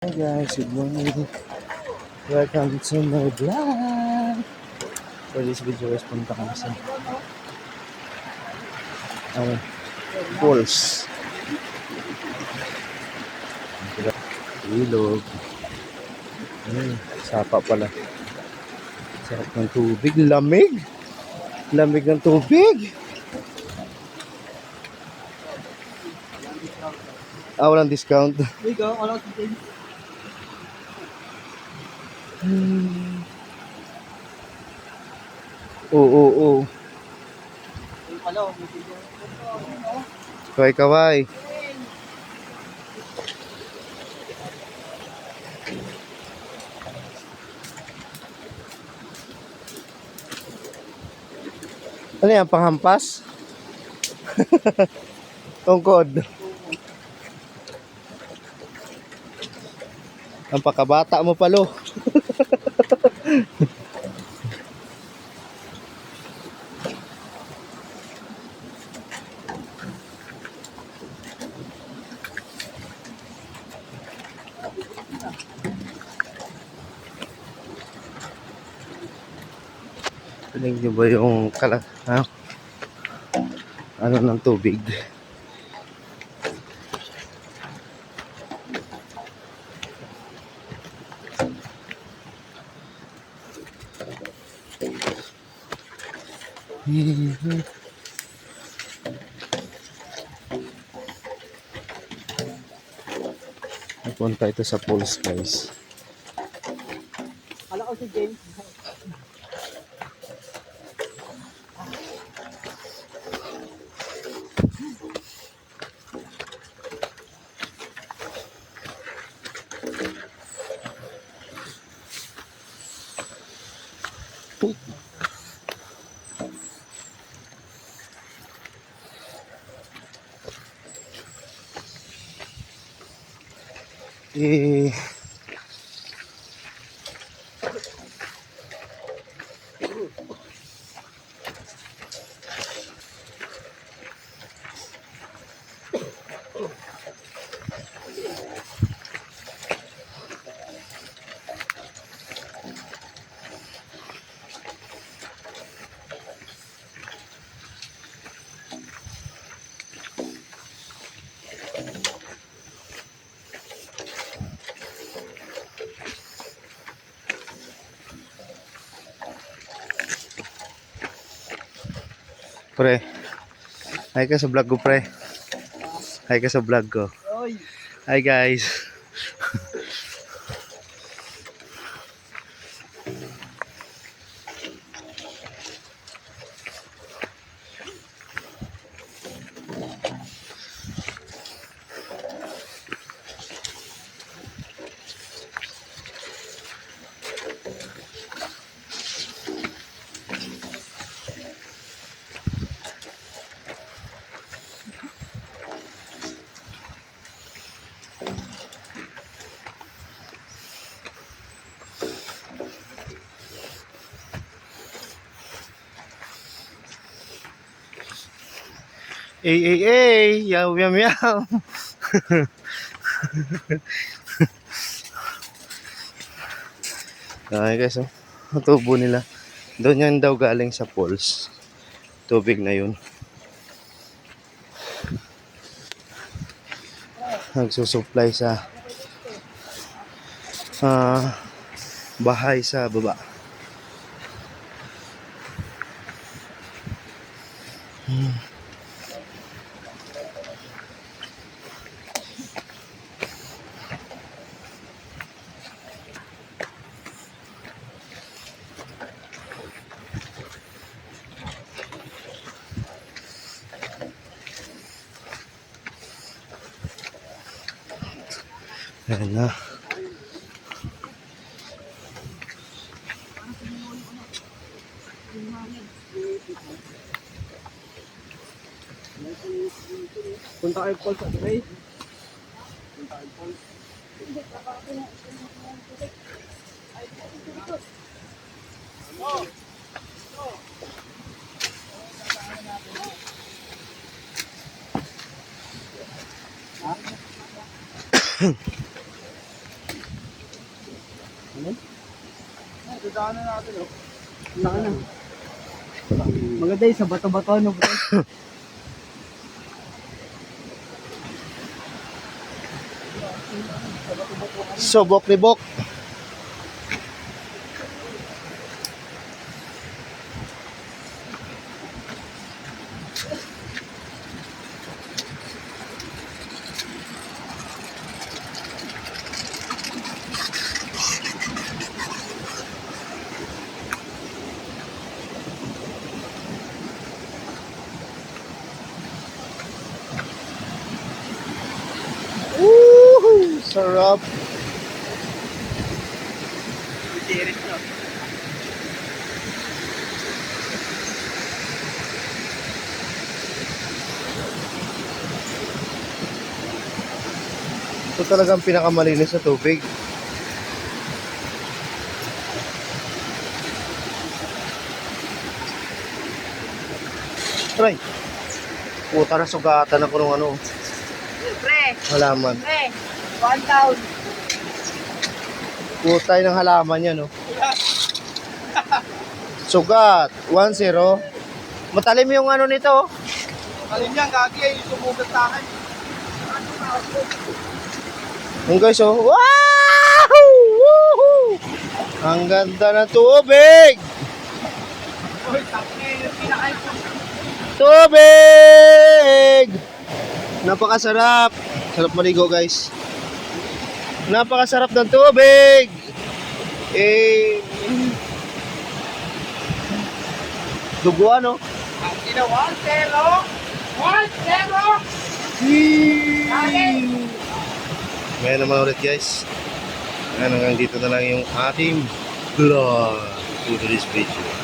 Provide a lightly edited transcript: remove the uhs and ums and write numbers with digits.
Hi guys, good morning. Welcome to my vlog. For this video is punta kami sa falls. Ilog. Sapa pala. Sarap ng tubig. Lamig. Lamig ng tubig. Walang discount. Oo. Kaway. Ano yan? Panghampas? Tungkod. Ang pakabata mo palo. Tingnan niyo ba yung ano ng tubig? Napunta ito sa falls guys. Kala ko si James. Pre, hi ka sa vlog ko pre. Hi ka sa vlog ko. Oy. Hi guys. Yaw yaw yaw. Okay guys, ang tubo nila. Doon yan daw galing sa falls. Tubig na yun. Nagsusupply sa bahay sa baba. Ayan na. Punta kayo Paul sa Dubai. Punta kayo Paul. Ano? Dadaanan natin, oh. Saka na. Maganda yun, sa bato-bato, ano ba? Subok ni Bok. Woohoo! Sarap. Tiris na. Ito talagang pinakamalinis na tubig. Try. Puta na sugatan ako ng ano. Pre! Halaman. Pre! 1 down! Putay ng halaman yan, oh. Sugat. 1-0. Matalim yung ano nito, oh. Kalim yan, gagi ay sumugat sa akin. Yung guys, oh. Wow! Woohoo! Ang ganda ng tubig! Uy, tapos yung pinaka-ipon. Tubig! Napakasarap. Sarap maligo, guys. Napakasarap ng tubig. Dugo, ano? Ang ginawa, 1-0! 1-0! Ngayon naman ulit, guys. Hanggang dito na lang yung ating vlog to this video.